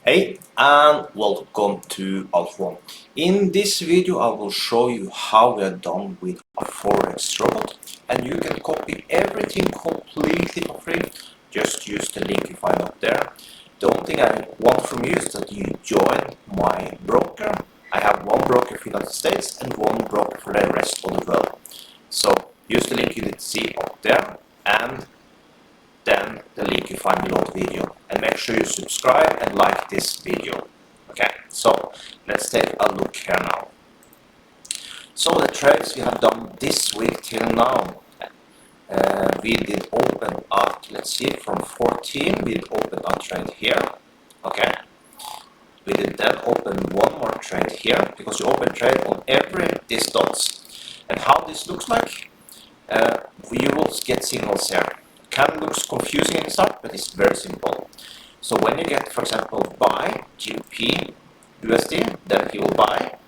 Hey and welcome to Alt1. In this video I will show you how we are done with a Forex robot, and you can copy everything completely for free. Just use the link you find up there. The only thing I want from you is that you join my broker. I have one broker for the United States and one broker for the rest of the world. So use the link you did see up there and then the link you find below the video, and make sure you subscribe and like this video. Okay, so let's take a look here now. So the trades we have done this week till now, we did open at, let's see, from 14 we did open a trade here. Okay, we did then open one more trade here, because you open trade on every these dots. And how this looks like, we will get signals here. Can looks confusing in the start, but it's very simple. So when you get, for example, buy GBP USD, then he will buy,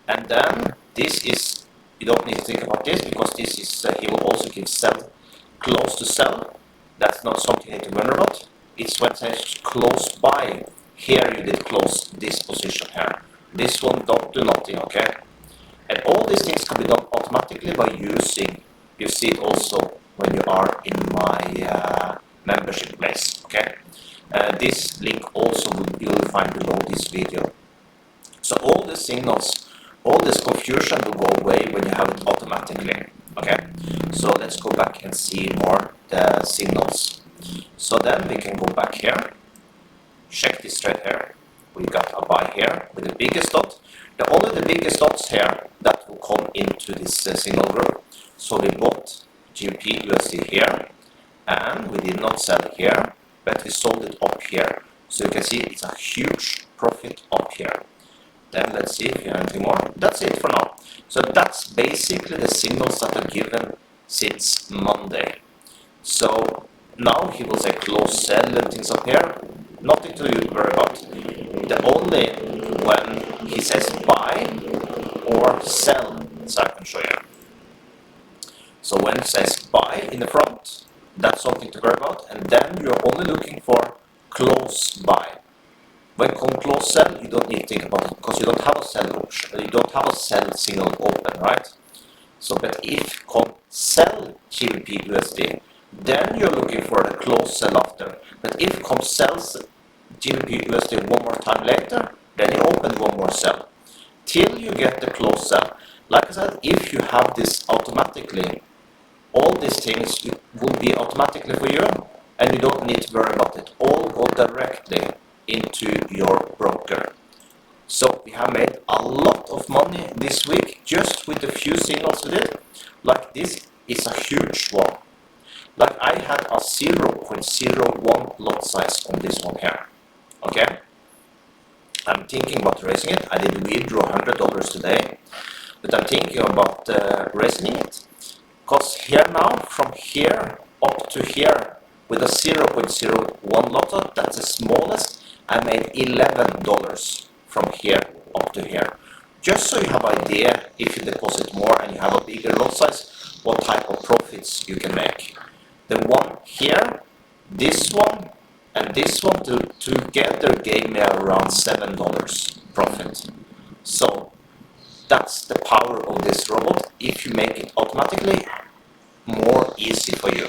and then this is, you don't need to think about this, because this is he will also give sell, close to sell. That's not something you need to wonder about. It's when it says close buy. Here you did close this position here. This one don't do nothing, okay? And all these things can be done automatically by using, you see it also when you are in my membership place, okay? This link also you will find below this video. So all the signals, all this confusion will go away when you have it automatically, okay? So let's go back and see more the signals. So then we can go back here, check this trade here. We got a buy here with the biggest dot. Only the biggest dots here that will come into this signal group. So we bought GBP USD here, and we did not sell here, but we sold it up here. So you can see it's a huge profit up here. Then let's see if we have anything more. That's it for now. So that's basically the signals that are given since Monday. So now he will say close sell and things up here. Nothing to worry about. The only when he says buy or sell, so I can show you. So when it says buy in the front, that's something to worry about, and then you're only looking for close buy. When come close sell, you don't need to think about it, because you don't have a sell option, you don't have a sell signal open, right? So, but if come sell GBP USD, then you're looking for the close sell after. But if come sells GBP USD one more time later, then you open one more sell till you get the close sell. Like I said, if you have this automatically, all these things will be automatically for you, and you don't need to worry about it. All go directly into your broker. So we have made a lot of money this week just with the few signals we did. Like this is a huge one. Like I had a 0.01 lot size on this one here. Okay? I'm thinking about raising it. I did withdraw $100 today, but I'm thinking about raising it. Because here now, from here up to here, with a 0.01 lot, that's the smallest, I made $11 from here up to here. Just so you have an idea, if you deposit more and you have a bigger lot size, what type of profits you can make. The one here, this one, and this one together gave me around $7 profit. So that's the power of this robot. If you make it automatically, more easy for you.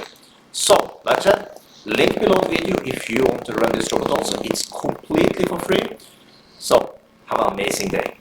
So, like I said, link below the video if you want to run this robot also. It's completely for free. So, have an amazing day.